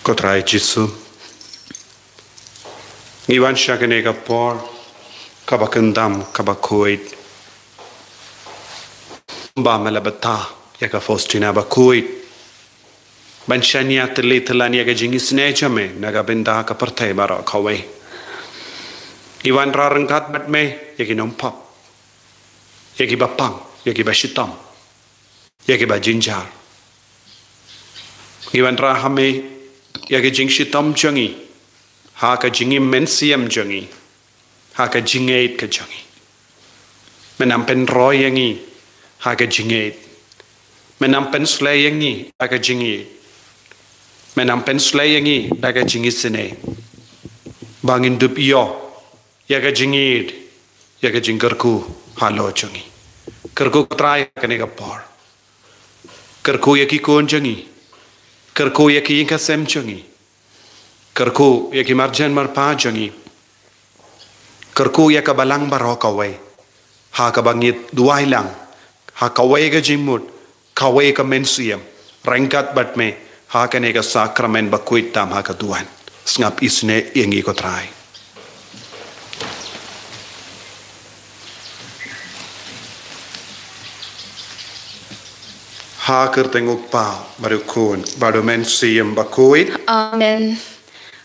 Ko trai Jisu. Iwan shakane ka por kabakandam kabakoit. Ba malabata ya ka Faustina bakoit. Banshania tili tilania ka jingis nejame naga benda ka partai bara kawe. Iwan rarangkat batme yaki nompap. Yaki bapang, yaki bashitam. Yaki bajinjar. Iwan rahame yaki jingshitam jangi. Ha ka jingi mensiam jangi. Ha ka jingait ka jangi. Menampen roy yangi. Ha ka jingait. Menampen slay yangi. Ha ka jingi. Menampen slay yangi. Ha ka jingi sine. Bangin dup iyo. Yaka jingid. Yaka jingkarku. Halo jangi. Karku try kane ka par. Karku yaki kon jangi. Karku yaki inka sem jangi. Karku yaki marjan marpa jangi. Karku yaka balang barokawe. Ha ka bangit duai lang. Ha kawe ka jimut. Kawe ka mensiam. Rengkat batme. Ha kane ka sakramen bakuit tam ha ka duan. Sngap isne yengi ko try. Ha kertengok pa barukun badomen siam bakuit. Amen.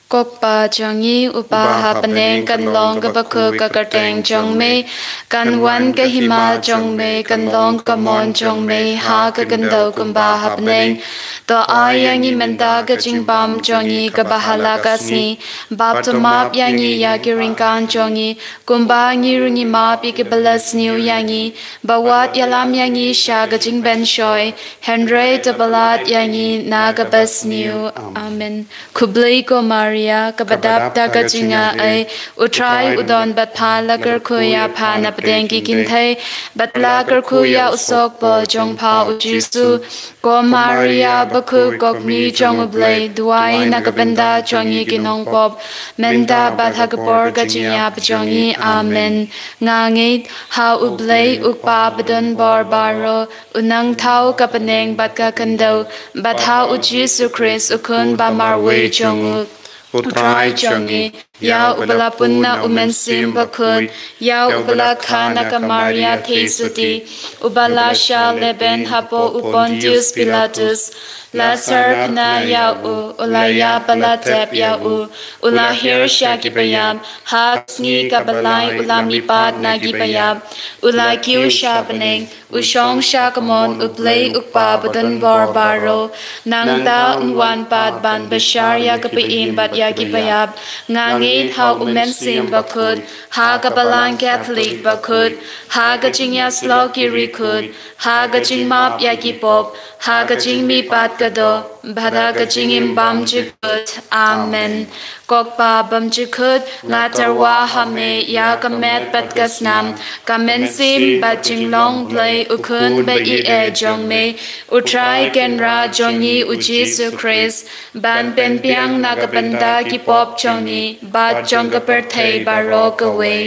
Kokpa jangi upa hapaneng kan long ka baku ka kerteng jong me kan wan ka hima jong me kan long ka mon jong me ha ka gandau kumba hapaneng to ayangi menda ka jingbam jangi ka bahala ka si bab to map yangi ya giring kan jangi kumba ngi rungi map ik balas new yangi bawat yalam yangi sha ka jingben shoy henry to balat yangi na ka bas new. Amen. Kublai ko Maria kabadap da gajinga ay utray udon bat pa lagar kuya pa na padengi kintay bat lagar kuya usok po jong pa ujisu ko Maria baku gokmi jong ublay duay nakabanda jongi ginong pop menda bat hagapor gajinga pajongi. Amen. Ngangit ha ublay ukpa badon barbaro unang tau kapaneng bat kakandaw bat ha ujisu Chris ukun ba marwe jong utray jangi ya ubala punna umensim bakun ya ubala khana ka Maria thesuti ubala sha leben hapo upontius Pilatus Lazar kana ya ulaya balatep ya ulahir shaki bayam hasni ka balay ulami pat nagi bayam ulakiu shapaneng ushong shakamon uplay ukpa budun barbaro nangta unwan pat ban bashar ya kapiin bat yagi bayab ngangin ha umensim bakut ha kabalang Catholic bakut ha gaching ya slow kirikut ha gaching map yagi pop ha gaching mi pat kado bhada gaching imbam jikut. Amen. Kokpa bam jikut ngatarwa hame ya kamet bat kasnam kamensim baching long play ukun ba I jong me utray kenra jongi ujisu Chris ban pen piang nagabanda ki pop jongi bat jong kaperthay barok away.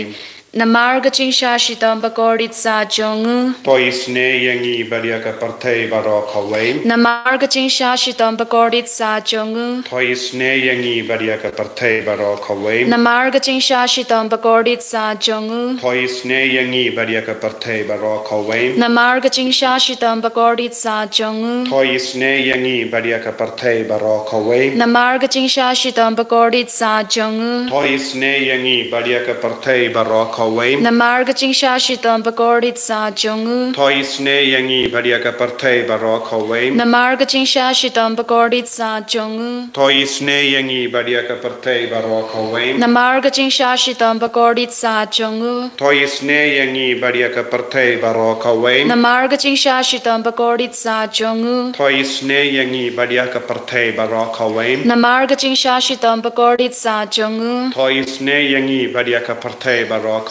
Namar gaching shashitam bakorit sa jongu. Toisne yangi badia ka partai barok away. Namar gaching shashitam bakorit sa jongu. Toisne yangi badia ka partai barok away. Namar gaching shashitam bakorit sa jongu. Toisne yangi badia ka partai barok away. Namar gaching shashitam bakorit sa jongu. Toisne yangi badia ka partai barok away. Namar gaching shashitam bakorit sa jongu. Toisne yangi badia ka partai barok away. Namar gaching shashitam bakorit sa jongu. Toisne yangi badia ka partai barok away. Namar gaching shashitam bakorit sa jongu. Toisne yangi badia ka partai barok away. Namar gaching shashitam bakorit sa jongu. Toisne yangi badia ka partai barok away. Namar gaching shashitam bakorit sa jongu. Toisne yangi badia ka partai barok away. Namar gaching shashitam bakorit sa jongu. Toisne yangi badia ka partai barok away.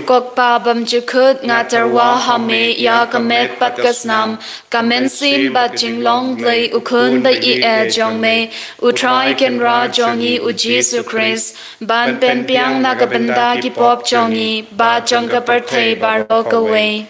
Kokpa bam jikut ngatarwa hame ya kamet pat kasnam kamensim bat jinglong blay ukun ba I jong me utray kenra jongi ujisu Chris ban pen piang nagabanda ki pop jongi ba jong kaperthay barok away.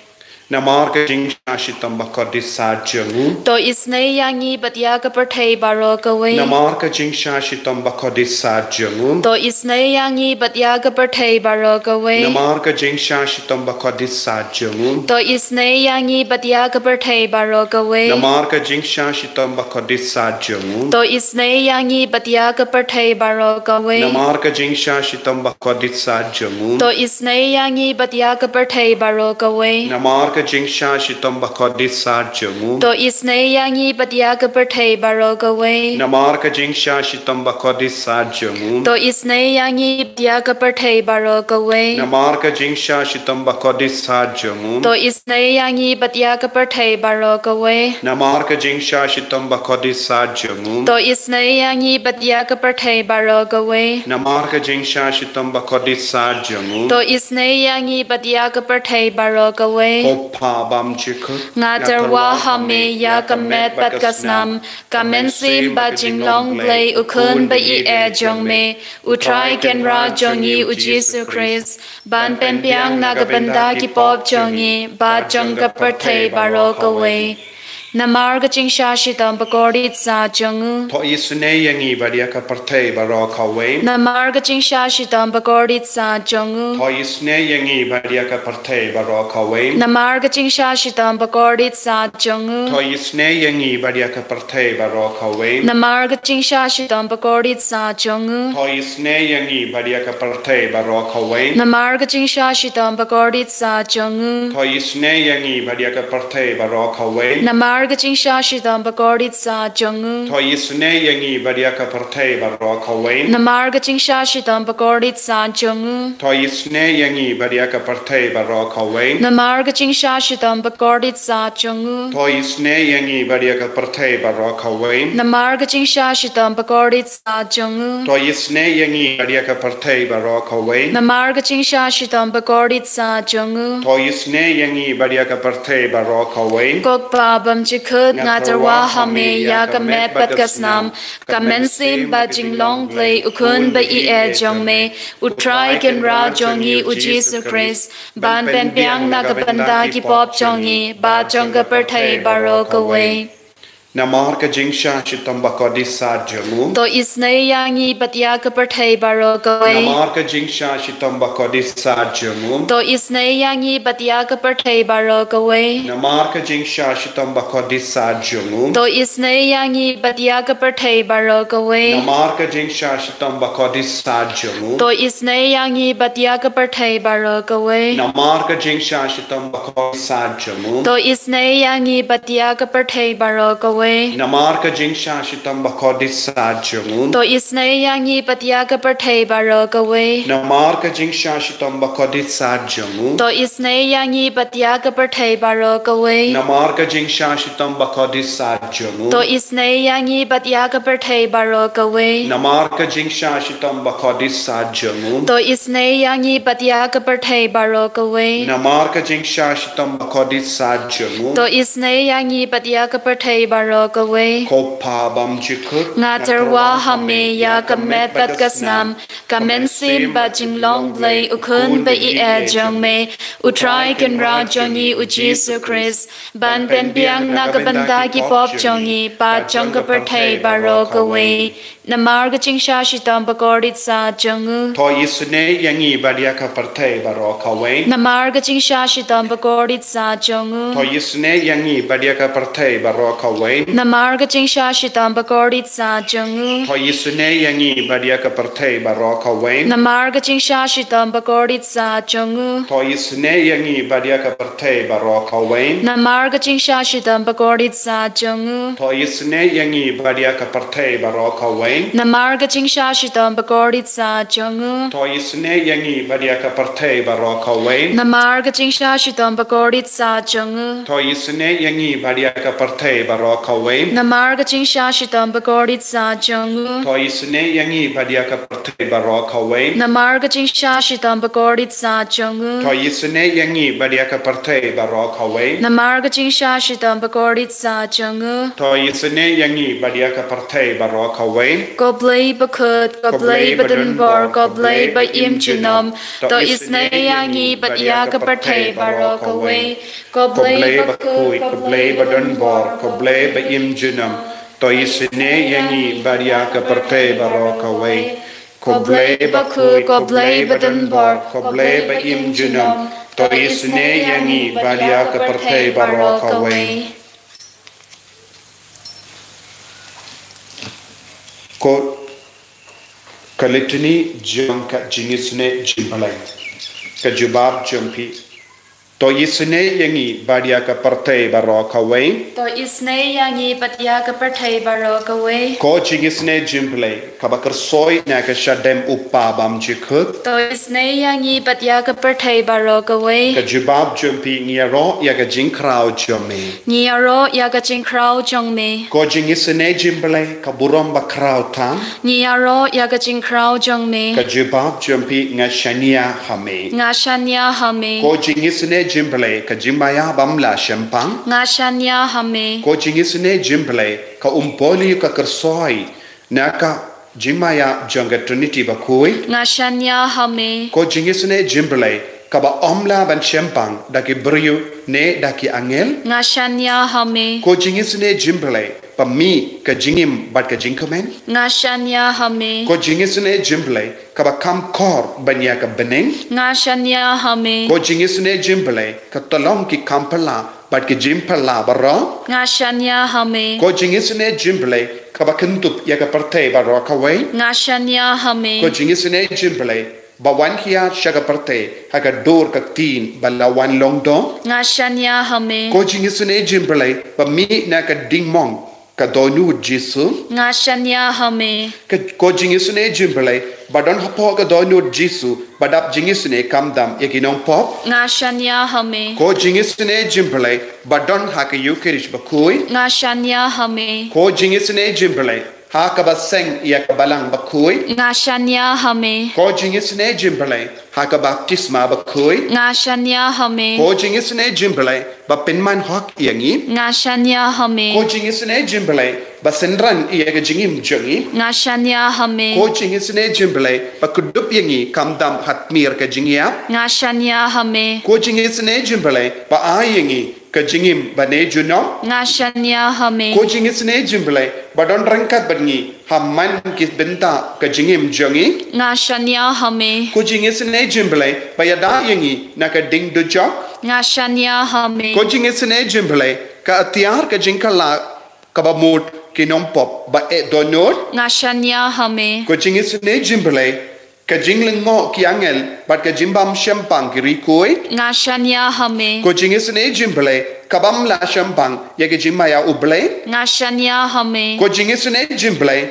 Namar ka jing sha shitam bakodis sa jungu. To isne yangi batya ka perthei baro ka we. Namar ka jing sha shitam bakodis sa jungu. To isne yangi batya ka perthei baro ka we. Namar ka jing sha shitam bakodis sa jungu. To isne yangi batya ka perthei baro ka we. Namar ka jing sha shitam bakodis sa jungu. To isne yangi batya ka perthei baro ka we. Namar ka jing sha shitam bakodis sa jungu. To isne yangi batya ka perthei baro ka we. Namar ka jing sha shitam bakodis sa jungu. To isne yangi batya ka perthei baro ka we. Namar ka jing sha shitam bakodis sa jungu. To isne yangi batya ka perthei baro ka we. Namar ka jing sha shitam bakodis sa jungu. To isne yangi batya ka perthei baro ka we. Namar ka jing sha shitam bakodis sa jungu. To isne yangi batya ka perthei baro ka we. Namar ka jing sha shitam bakodis sa jungu. To isne yangi batya ka perthei baro ka we. Kopha bam chikut. Ngaterwa hame ya kamet bat kasnam kamen sim ba jinglong play ukun ba I jong me utrai ken ra jongi u Jesus Christ ban pen piang nagabanda ki pop jongi ba jong ka perthei baro ka we. Namar ka jing sha shitam bakodit sa jungu. To isne yangi badia ka perthei baro ka we. Namar ka jing sha shitam bakodit sa jungu. To isne yangi badia ka perthei baro ka we. Namar ka jing sha shitam bakodit sa jungu. To isne yangi badia ka perthei baro ka we. Namar ka jing sha shitam bakodit sa jungu. To isne yangi badia ka perthei baro ka we. Namar ka jing sha shitam bakodit sa jungu. To isne yangi badia ka perthei baro ka we. Namar ka jing sha shitam bakodit sa jungu. To isne yangi badia ka perthei baro ka we. Namar ka jing sha shitam bakodit sa jungu. To isne yangi badia ka perthei baro ka we. Namar ka jing sha shitam bakodit sa jungu. To isne yangi badia ka perthei baro ka we. Namar ka jing sha shitam bakodit sa jungu. To isne yangi badia ka perthei baro ka we. Namar ka jing sha shitam bakodit sa jungu. To isne yangi badia ka perthei baro ka we. Kok pa bam chikut ngaterwa hame ya kamet bat kasnam kamen sim ba jinglong play ukun ba I jong me utrai ken ra jongi u Jesus Christ ban pen piang nagabanda ki pop jongi ba jong ka perthei baro ka we. Namar ka jing sha shitam bakodis sa jungu. To isne yangi batya ka perthei baro ka we. Namar ka jing sha shitam bakodis sa jungu. To isne yangi batya ka perthei baro ka we. Namar ka jing sha shitam bakodis sa jungu. To isne yangi batya ka perthei baro ka we. Namar ka jing sha shitam bakodis sa jungu. To isne yangi batya ka perthei baro ka we. Namar ka jing sha shitam bakodis sa jungu. To isne yangi batya ka perthei baro ka we. Namar ka jing sha shitam bakodis sa jungu. To isne yangi batya ka perthei baro ka we. Namar ka jing sha shitam bakodis sa jungu. To isne yangi batya ka perthei baro ka we. Namar ka jing sha shitam bakodis sa jungu. To isne yangi batya ka perthei baro ka we. Namar ka jing sha shitam bakodis sa jungu. To isne yangi batya ka perthei baro ka we. Namar ka jing sha shitam bakodis sa jungu. To isne yangi batya ka perthei baro ka we. Kopha bam chikut. Ngaterwa hame ya kamet bat kasnam kamen sim ba jinglong play ukun ba I jong me utrai ken ra jongi u Jesus Christ ban pen piang nagabanda ki pop jongi pa jong ka perthei baro ka we. Namar ka jing sha shitam bakodit sa jungu. To isne yangi badia ka perthei baro ka we. Namar ka jing sha shitam bakodit sa jungu. To isne yangi badia ka perthei baro ka we. Namar ka jing sha shitam bakodit sa jungu. To isne yangi badia ka perthei baro ka we. Namar ka jing sha shitam bakodit sa jungu. To isne yangi badia ka perthei baro ka we. Namar ka jing sha shitam bakodit sa jungu. To isne yangi badia ka perthei baro ka we. Namar ka jing sha shitam bakodit sa jungu. To isne yangi badia ka perthei baro ka we. Namar ka jing sha shitam bakodit sa jungu. To isne yangi badia ka perthei baro ka we. Namar ka jing sha shitam bakodit sa jungu. To isne yangi badia ka perthei baro ka we. Namar ka jing sha shitam bakodit sa jungu. To isne yangi badia ka perthei baro ka we. Namar ka jing sha shitam bakodit sa jungu. To isne yangi badia ka perthei baro ka we. go blay ba khut go blay ba dun bor go blay ba im chunom to isne yangi bat ya ka parthei baro ka we go blay ba khut go blay ba dun bor go blay ba im junam to isne yangi bat ya ka parthei baro ka we go blay ba khut go blay ba dun bor go blay ba im junam to isne yangi bat ya ka parthei baro ka we ko kalitni jam ka jingisne jimbalai ka jubab jampi to isne yangi badia ka parthei baro ka we to isne yangi badia ka parthei baro ka we ko jingisne jimbalai ka bakar soi na ka shadem uppa bam jikhut to isne yangi badia ka parthei baro ka we ka jubab jampi ngiaro ya ka jingkrao jome ngiaro ya ka jingkrao jongme ko jingisne jimbalai ka burom ba krao tam ngiaro ya ka jingkrao jongme ka jubab jampi nga shania hame ko jingisne jimbalai ka jimaya bamla shampang nga shanya hame ko jingisne jimbalai ka umpoli ka kersoi na ka jimaya janga trinity ba koi nga shanya hame ko jingisne jimbalai ka ba omla ban shampang da ki brio ne da ki angel nga shanya hame ko jingisne jimbalai pa mi ka jingim bat ka jingkomen nga shanya hame ko jingisne jimbalai ka ba kam kor banya ka beneng nga shanya hame ko jingisne jimbalai ka tolong ki kampala bat ki jimpala baro nga shanya hame ko jingisne jimbalai ka ba kentup ya ka parthei baro ka we nga shanya hame ko jingisne jimbalai ba wan hiya shaga parthei ha ka dor ka tin bala wan long do nga shanya hame ko jingisne jimbalai ba mi na ka dingmong ka donu jisu nga shanya hame ko jingisne jimbalai badon hapo ka donu jisu badap jingisne kamdam yakinong pop nga shanya hame ko jingisne jimbalai badon ha ka yukirish ba koi nga shanya hame ko jingisne jimbalai ha ka ba seng ya ka balang ba koi nga shanya hame ko jingisne jimbalai ha ka baptisma ba koi nga shanya hame ko jingisne jimbalai ba pinman hok yangi nga shanya hame ko jingisne jimbalai ba senran iya ka jingim jangi nga shanya hame ko jingisne jimbalai ba kudup yangi kamdam hatmir ka jingya nga shanya hame ko jingisne jimbalai ba ayangi ka jingim ba ne juno nga shanya hame ko jingisne jimbalai ba don rangkat bangi hamman ki benta ka jingim jangi nga shanya hame ko jingisne jimbalai ba yada yangi na ka ding do jok nga shanya hame ko jingisne jimbalai ka atiar ka jingkala ka ba mut kinom pop ba e donor nga shanya hame ko jingisne jimbalai ka jinglengo ki angel bat ka jimbam shampang ki rikoi nga shanya hame ko jingisne jimbalai kabam la shampang ya ke jimaya ublai nga shanya hame ko jingisne jimbalai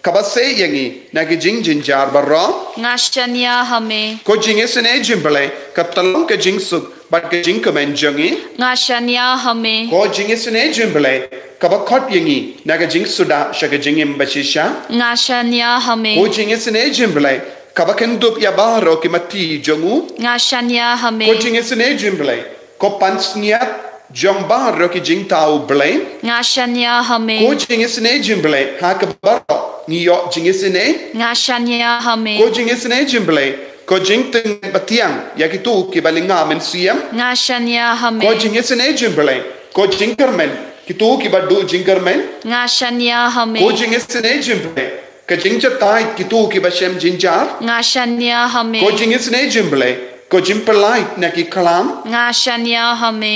kabase yangi na ke jing jinjar barro nga shanya hame ko jingisne jimbalai kaptalong ka jingsuk bat ka jingkamen jangi nga shanya hame ko jingisne jimbalai kabakot yangi na ka jingsuda shaka jingim bashisha nga shanya hame ko jingisne jimbalai kabakendup ya baro ki mati jongu nga shanya hame ko jingisne jimbalai ko pansniat jong baro ki jingtau blai nga shanya hame ko jingisne jimbalai ha ka baro niyo jingisne nga shanya hame ko jingisne jimbalai ko jingteng batiang ya ki tu ki balinga men siam nga shanya hame ko jingisne jimbalai ko jingkarmen ki tu ki badu jingkarmen nga shanya hame ko jingisne jimbalai ka jingcha tai ki tu ki bashem jinjar nga shanya hame ko jingisne jimbalai ko jimpalai na ki kalam nga shanya hame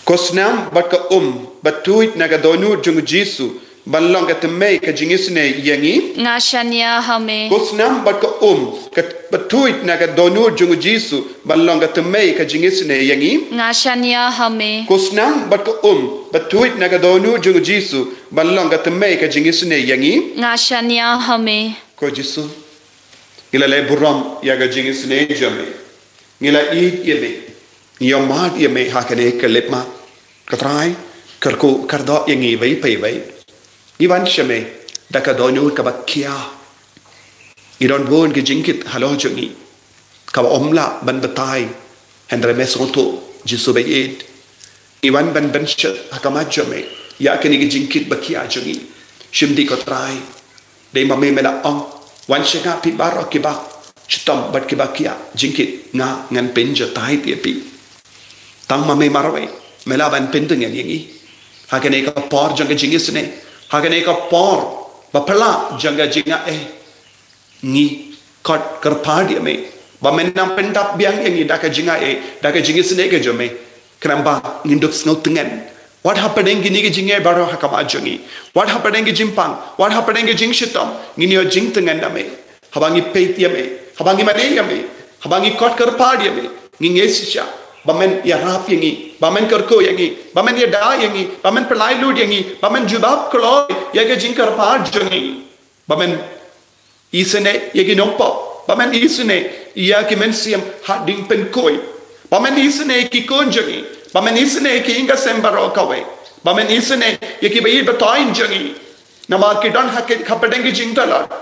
ko snam bat ka batuit na ka donu jung jisu banlong ka temei ka jingisne yangi nga shanya hame ko snam bat ka ka batuit na ka donu jung jisu banlong ka temei ka jingisne yangi nga shanya hame ko snam bat ka batuit na ka donu jung jisu banlong ka temei ka jingisne yangi nga shanya hame ko jisu ngila le buram ya ka jingisne jame ngila eat yeme yomat yeme hakane kalepma katrai karko kardo yangi vai pai vai iwan shame daka donu ka bakya iron bon ke jingkit halo jongi ka omla ban batai hendra mesoto jisu bayed iwan ban bench hakama jame ya kani ke jingkit bakya jongi shimdi ko trai de ma me mela ong wan shega pi baro ki ba chitom bat ki ba kia jingkit nga ngan penja tai ti pi tang ma me marwe mela ban pendeng yang yi hakane ka por janga jingis ne hakane ka por ba phala janga jinga ngi kot kerpadi me ba men nam pendap biang yang ida ka jinga da ka jingis ne ke jome kramba nginduk snau tengen what happening gini ke jinge baro hakama jangi what happening ke jimpang what happening ke jing shitam ngini yo jing tengen me habangi peit me habangi mane me habangi kot kerpadi me ngi sisha bamen ya rap yangi bamen kerko yangi bamen ya da yangi bamen pelai lud yangi bamen jubab klo ya ke jing kerpad jangi bamen isene ya ke nompo bamen isene ya ke mensiam hading penkoi bamen isene ki konjangi bamen isene ki inga sembaro kawe bamen isene ya ki bai betain jangi namar ki don hakke khapadengi jing talat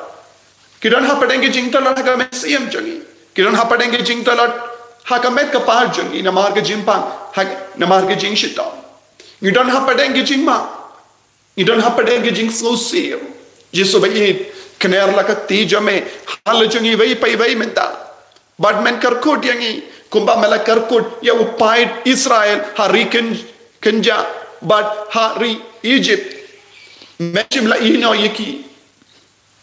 ki don hapadengi jing talat ka mensiam jangi ki don hapadengi jing talat hakamet ka par jangi namar ke jimpang hak namar ke jing shita you don't hapadengi jing ma you don't hapadengi jing so seal jisu bai kner la ka ti jame hal jangi bai pai bai menta bad men karkut yangi kumba mela karkut ya upaid Israel hari kenja but hari Egypt mechim la ino yeki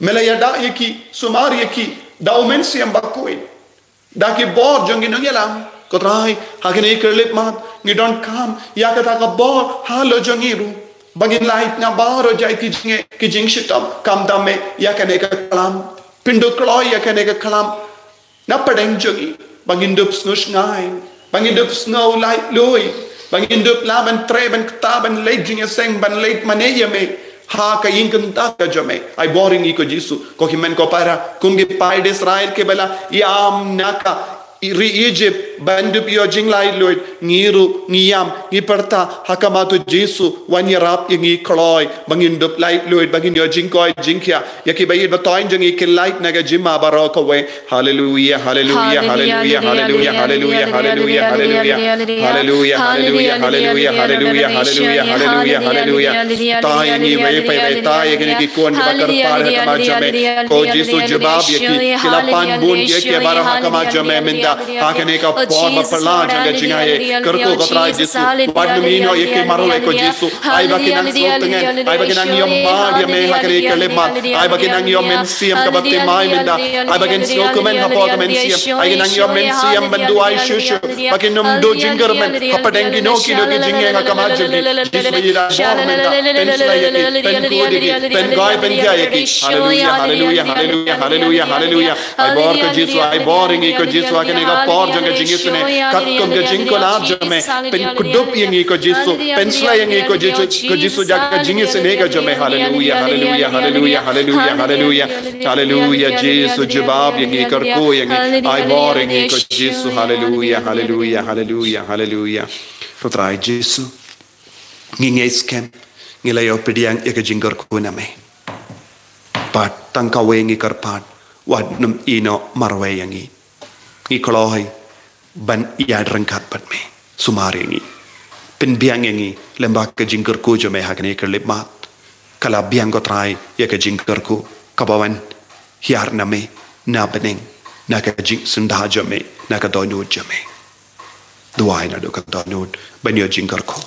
mela yada yeki sumar yeki daumen siam bakuin daki bor jangi no yelam kotrai hakene kerlip mat ngi don kam ya kata ka bor halo jangi ru bangin light na baro jai ki jing shitam kam dame ya kane ka kalam pindu kloy ya kane ka kalam na padeng jangi bangin dup snus ngai bangin dup snow light loy bangin dup laban treban ktaban late jing seng ban late maneya me ha ka ingkan ta ka jame ai boring iko jisu ko himen ko para kungi paid Israel ke bala yam naka ri Egypt bandup yo jinglai loid ngiru ngiyam ngiperta hakamatu jisu wanyarap yangi kloy bangin dup light loid bangin yo jingkoi jingkya yaki bayid batoin jangi ke light naga jima baraka we hallelujah hallelujah hallelujah hallelujah hallelujah hallelujah hallelujah hallelujah hallelujah hallelujah hallelujah hallelujah hallelujah hallelujah ta yangi we pai pai ta yangi ki kon bakar par hakama jame ko jisu jawab yaki kilapan bun yaki bara hakama jame minda hakane ka por bapala janga jingaye karko katrai jisu badmino yeke marole ko jisu ai bakinan sotengen ai bakinan yom mar ya me hakare kale ma ai bakinan yom mensiam ka batte mai minda ai bakin sno komen ha por mensiam ai bakinan yom mensiam bandu ai shushu bakinum do jingar men hapadengi no ki no ki jinge ha kama jingi jisu yira bor minda pensla yeke pen kodi pen gai pen kya yeke hallelujah hallelujah hallelujah hallelujah hallelujah ai bor ko jisu ai boring ko jisu hakane ka por janga jingi sune kakkom ga jingko la jame pen kudup yangi ko jisu pensla yangi ko jisu jaga jingi sune ga jame hallelujah hallelujah hallelujah hallelujah hallelujah hallelujah jisu jawab yangi karko yangi ai boring ko jisu hallelujah hallelujah hallelujah hallelujah potrai jisu ngi skem ngi layo pediang ya ga jingar ko na me pat tangkawe ngi karpat wad num ino marwe yangi ngi kloy ban iad rangkat pat me sumare ngi pen biang ngi lembak ke jingker ko jo me hakne ke lemat kala biang go trai ya ke jingker ko kabawan hiar na me na beneng na ka jing sunda jo me na ka donu jo me duai na do ka donu ban yo jingker ko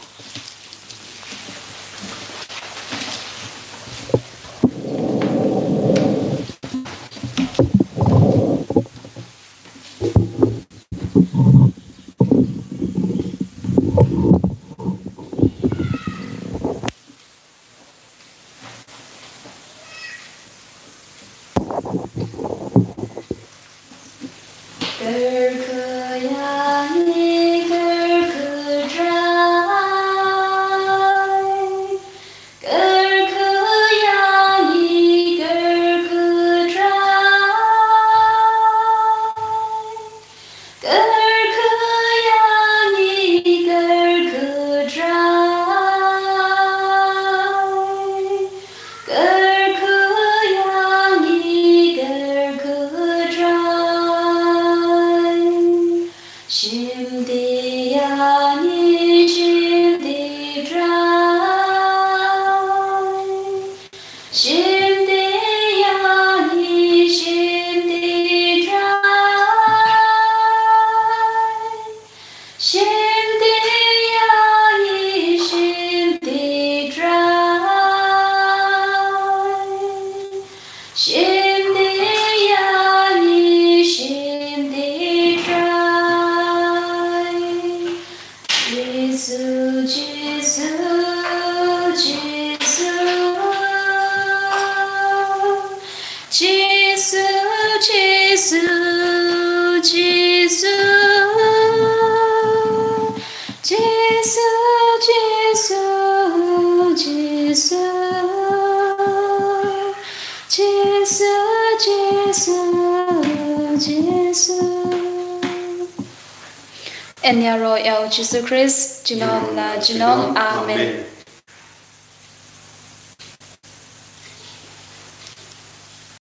En nhà rồi yêu Jesus Christ, Amen.